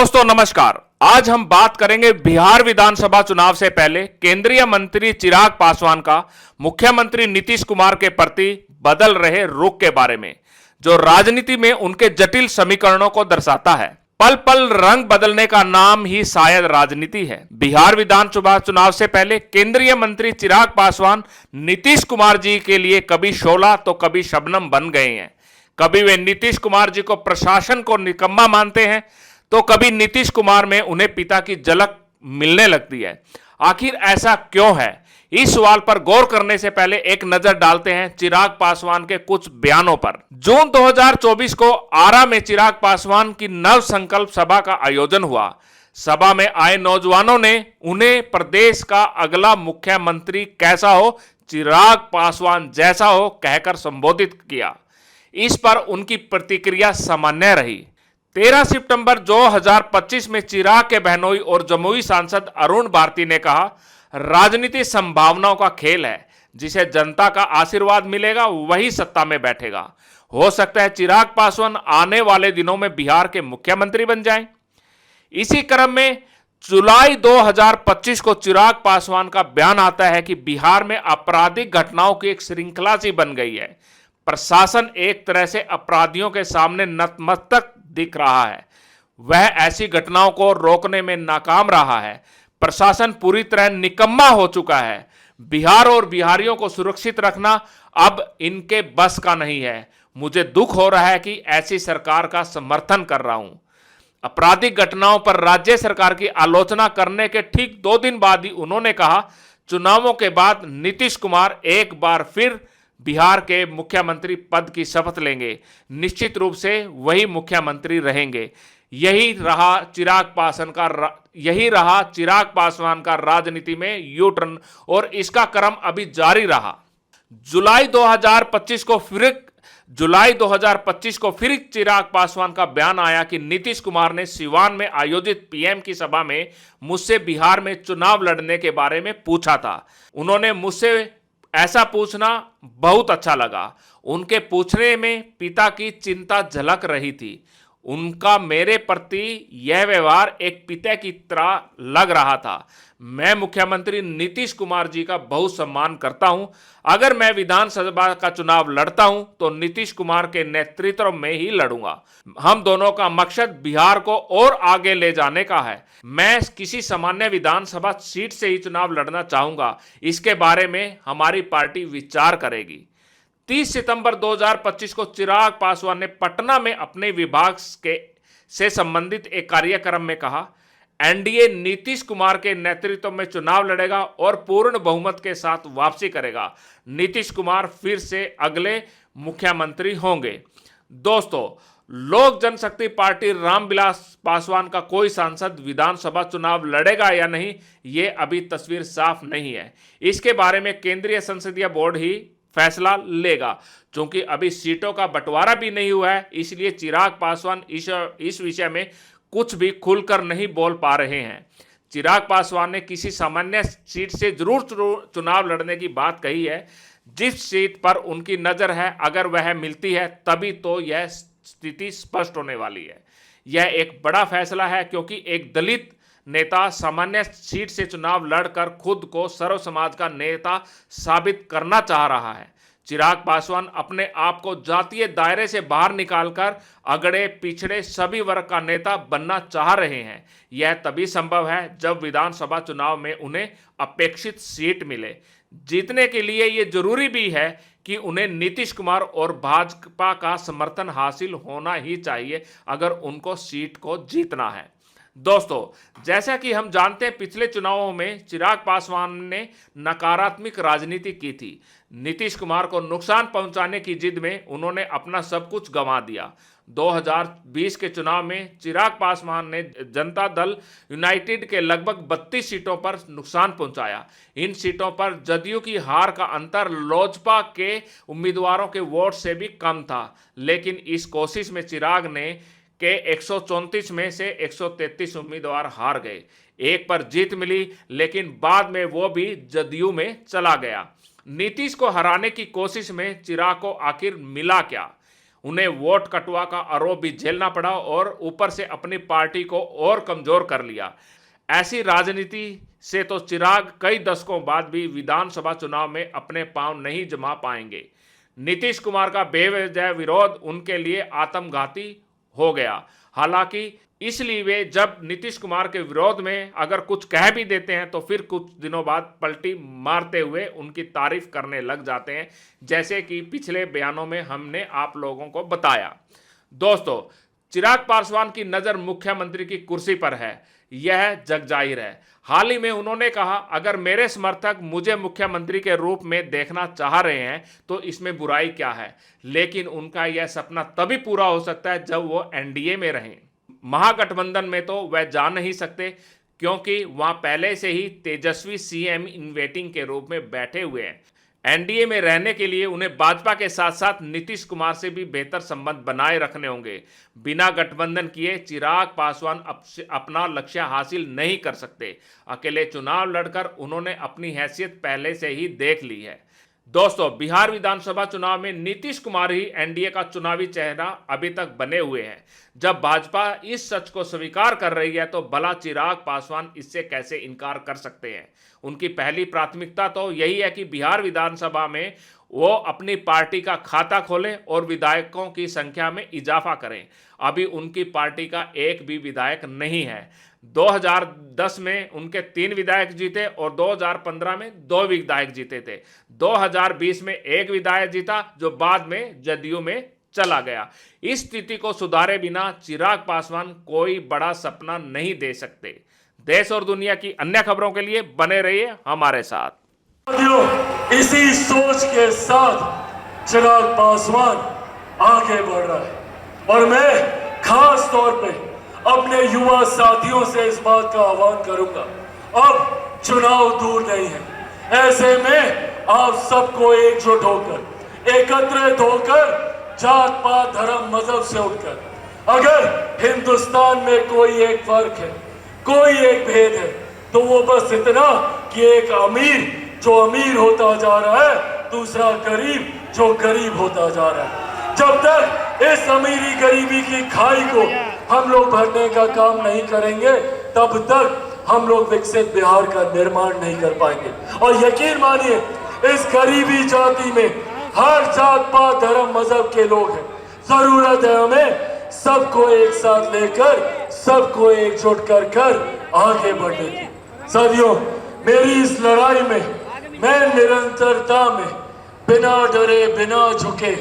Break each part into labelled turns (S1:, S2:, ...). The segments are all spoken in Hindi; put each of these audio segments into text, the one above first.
S1: दोस्तों नमस्कार। आज हम बात करेंगे बिहार विधानसभा चुनाव से पहले केंद्रीय मंत्री चिराग पासवान का मुख्यमंत्री नीतीश कुमार के प्रति बदल रहे रुख के बारे में, जो राजनीति में उनके जटिल समीकरणों को दर्शाता है। पल पल रंग बदलने का नाम ही शायद राजनीति है। बिहार विधानसभा चुनाव से पहले केंद्रीय मंत्री चिराग पासवान नीतीश कुमार जी के लिए कभी शोला तो कभी शबनम बन गए हैं। कभी वे नीतीश कुमार जी को प्रशासन को निकम्मा मानते हैं तो कभी नीतीश कुमार में उन्हें पिता की झलक मिलने लगती है। आखिर ऐसा क्यों है? इस सवाल पर गौर करने से पहले एक नजर डालते हैं चिराग पासवान के कुछ बयानों पर। जून 2024 को आरा में चिराग पासवान की नव संकल्प सभा का आयोजन हुआ। सभा में आए नौजवानों ने उन्हें प्रदेश का अगला मुख्यमंत्री कैसा हो, चिराग पासवान जैसा हो कहकर संबोधित किया। इस पर उनकी प्रतिक्रिया सामान्य रही। 13 सितंबर 2025 में चिराग के बहनोई और जमुई सांसद अरुण भारती ने कहा, राजनीति संभावनाओं का खेल है, जिसे जनता का आशीर्वाद मिलेगा वही सत्ता में बैठेगा। हो सकता है चिराग पासवान आने वाले दिनों में बिहार के मुख्यमंत्री बन जाएं। इसी क्रम में जुलाई 2025 को चिराग पासवान का बयान आता है कि बिहार में आपराधिक घटनाओं की एक श्रृंखला सी बन गई है। प्रशासन एक तरह से अपराधियों के सामने नतमस्तक दिख रहा है। वह ऐसी घटनाओं को रोकने में नाकाम रहा है। प्रशासन पूरी तरह निकम्मा हो चुका है। बिहार और बिहारियों को सुरक्षित रखना अब इनके बस का नहीं है। मुझे दुख हो रहा है कि ऐसी सरकार का समर्थन कर रहा हूं। आपराधिक घटनाओं पर राज्य सरकार की आलोचना करने के ठीक 2 दिन बाद ही उन्होंने कहा, चुनावों के बाद नीतीश कुमार एक बार फिर बिहार के मुख्यमंत्री पद की शपथ लेंगे। निश्चित रूप से वही मुख्यमंत्री रहेंगे। यही रहा चिराग पासवान का राजनीति में यू टर्न और इसका क्रम अभी जारी रहा। जुलाई 2025 को फिर चिराग पासवान का बयान आया कि नीतीश कुमार ने सिवान में आयोजित पीएम की सभा में मुझसे बिहार में चुनाव लड़ने के बारे में पूछा था। उन्होंने मुझसे ऐसा पूछना बहुत अच्छा लगा। उनके पूछने में पिता की चिंता झलक रही थी। उनका मेरे प्रति यह व्यवहार एक पिता की तरह लग रहा था। मैं मुख्यमंत्री नीतीश कुमार जी का बहुत सम्मान करता हूं। अगर मैं विधानसभा का चुनाव लड़ता हूं तो नीतीश कुमार के नेतृत्व में ही लड़ूंगा। हम दोनों का मकसद बिहार को और आगे ले जाने का है। मैं किसी सामान्य विधानसभा सीट से ही चुनाव लड़ना चाहूंगा। इसके बारे में हमारी पार्टी विचार करेगी। 30 सितंबर 2025 को चिराग पासवान ने पटना में अपने विभाग से संबंधित एक कार्यक्रम में कहा, एनडीए नीतीश कुमार के नेतृत्व में चुनाव लड़ेगा और पूर्ण बहुमत के साथ वापसी करेगा। नीतीश कुमार फिर से अगले मुख्यमंत्री होंगे। दोस्तों, लोक जनशक्ति पार्टी रामविलास पासवान का कोई सांसद विधानसभा चुनाव लड़ेगा या नहीं, ये अभी तस्वीर साफ नहीं है। इसके बारे में केंद्रीय संसदीय बोर्ड ही फैसला लेगा। क्योंकि अभी सीटों का बंटवारा भी नहीं हुआ है, इसलिए चिराग पासवान इस विषय में कुछ भी खुलकर नहीं बोल पा रहे हैं। चिराग पासवान ने किसी सामान्य सीट से जरूर चुनाव लड़ने की बात कही है। जिस सीट पर उनकी नजर है, अगर वह मिलती है तभी तो यह स्थिति स्पष्ट होने वाली है। यह एक बड़ा फैसला है, क्योंकि एक दलित नेता सामान्य सीट से चुनाव लड़कर खुद को सर्व समाज का नेता साबित करना चाह रहा है। चिराग पासवान अपने आप को जातीय दायरे से बाहर निकालकर अगड़े पिछड़े सभी वर्ग का नेता बनना चाह रहे हैं। यह तभी संभव है जब विधानसभा चुनाव में उन्हें अपेक्षित सीट मिले। जीतने के लिए यह जरूरी भी है कि उन्हें नीतीश कुमार और भाजपा का समर्थन हासिल होना ही चाहिए अगर उनको सीट को जीतना है। दोस्तों, जैसा कि हम जानते हैं, पिछले चुनावों में चिराग पासवान ने नकारात्मक राजनीति की थी। नीतीश कुमार को नुकसान पहुंचाने की जिद में उन्होंने अपना सब कुछ गंवा दिया। 2020 के चुनाव में चिराग पासवान ने जनता दल यूनाइटेड के लगभग 32 सीटों पर नुकसान पहुंचाया। इन सीटों पर जदयू की हार का अंतर लोजपा के उम्मीदवारों के वोट से भी कम था। लेकिन इस कोशिश में चिराग ने के 134 में से 133 उम्मीदवार हार गए। एक पर जीत मिली, लेकिन बाद में वो भी जदयू में चला गया। नीतीश को हराने की कोशिश में चिराग को आखिर मिला क्या? उन्हें वोट कटवा का आरोप भी झेलना पड़ा और ऊपर से अपनी पार्टी को और कमजोर कर लिया। ऐसी राजनीति से तो चिराग कई दशकों बाद भी विधानसभा चुनाव में अपने पांव नहीं जमा पाएंगे। नीतीश कुमार का बेवजह विरोध उनके लिए आत्मघाती हो गया। हालांकि इसलिए वे जब नीतीश कुमार के विरोध में अगर कुछ कह भी देते हैं तो फिर कुछ दिनों बाद पलटी मारते हुए उनकी तारीफ करने लग जाते हैं, जैसे कि पिछले बयानों में हमने आप लोगों को बताया। दोस्तों, चिराग पासवान की नज़र मुख्यमंत्री की कुर्सी पर है, यह जग जाहिर है। हाल ही में उन्होंने कहा, अगर मेरे समर्थक मुझे मुख्यमंत्री के रूप में देखना चाह रहे हैं तो इसमें बुराई क्या है, लेकिन उनका यह सपना तभी पूरा हो सकता है जब वो एनडीए में रहें। महागठबंधन में तो वह जा नहीं सकते, क्योंकि वहां पहले से ही तेजस्वी सीएम इन वेटिंग के रूप में बैठे हुए हैं। एनडीए में रहने के लिए उन्हें भाजपा के साथ साथ नीतीश कुमार से भी बेहतर संबंध बनाए रखने होंगे। बिना गठबंधन किए चिराग पासवान अपना लक्ष्य हासिल नहीं कर सकते। अकेले चुनाव लड़कर उन्होंने अपनी हैसियत पहले से ही देख ली है। दोस्तों, बिहार विधानसभा चुनाव में नीतीश कुमार ही एनडीए का चुनावी चेहरा अभी तक बने हुए हैं। जब भाजपा इस सच को स्वीकार कर रही है तो भला चिराग पासवान इससे कैसे इनकार कर सकते हैं। उनकी पहली प्राथमिकता तो यही है कि बिहार विधानसभा में वो अपनी पार्टी का खाता खोलें और विधायकों की संख्या में इजाफा करें। अभी उनकी पार्टी का एक भी विधायक नहीं है। 2010 में उनके 3 विधायक जीते और 2015 में 2 विधायक जीते थे। 2020 में 1 विधायक जीता, जो बाद में जदयू में चला गया। इस स्थिति को सुधारे बिना चिराग पासवान कोई बड़ा सपना नहीं दे सकते। देश और दुनिया की अन्य खबरों के लिए बने रहिए हमारे साथ।
S2: इसी सोच के साथ चिराग पासवान आगे बढ़ रहा है और मैं खास तौर पे अपने युवा साथियों से इस बात का आह्वान करूंगा, अब चुनाव दूर नहीं है। ऐसे में आप सबको एकजुट होकर, एकत्रित होकर, जात पात धर्म मजहब से उठकर, अगर हिंदुस्तान में कोई एक फर्क है, कोई एक भेद है, तो वो बस इतना कि एक अमीर जो अमीर होता जा रहा है, दूसरा गरीब जो गरीब होता जा रहा है। जब तक इस अमीरी गरीबी की खाई को हम लोग भरने का काम नहीं करेंगे, तब तक हम लोग विकसित बिहार का निर्माण नहीं कर पाएंगे। और यकीन मानिए, इस गरीबी जाति में हर जात पात धर्म मजहब के लोग हैं। जरूरत है हमें सबको एक साथ लेकर, सबको एकजुट कर आगे बढ़ने की। साथियों, मेरी इस लड़ाई में मैं निरंतरता में बिना डरे, बिना झुके,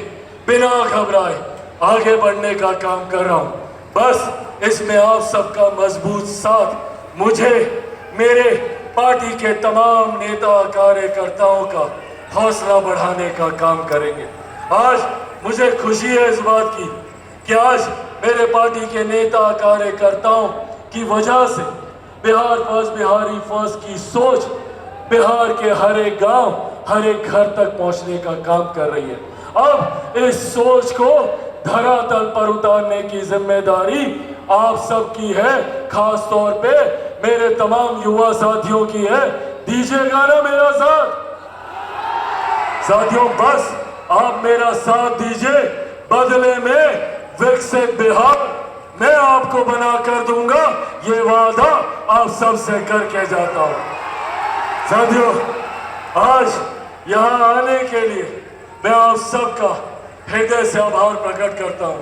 S2: बिना घबराए आगे बढ़ने का काम कर रहा हूं। बस इसमें आप सबका मजबूत साथ मुझे, मेरे पार्टी के तमाम नेता कार्यकर्ताओं का हौसला बढ़ाने का काम करेंगे। आज मुझे खुशी है इस बात की कि आज मेरे पार्टी के नेता कार्यकर्ताओं की वजह से बिहार फर्स्ट, बिहारी फर्स्ट की सोच बिहार के हर एक गांव, हर एक घर तक पहुंचने का काम कर रही है। अब इस सोच को धरातल पर उतारने की जिम्मेदारी आप सबकी है, खास तौर पे मेरे तमाम युवा साथियों की है। दीजिएगा ना मेरा साथ? साथियों, बस आप मेरा साथ दीजिए, बदले में विकसित बिहार मैं आपको बना कर दूंगा, ये वादा आप सबसे करके जाता हूं। साथियों, आज यहां आने के लिए मैं आप सबका हृदय से आभार प्रकट करता हूं।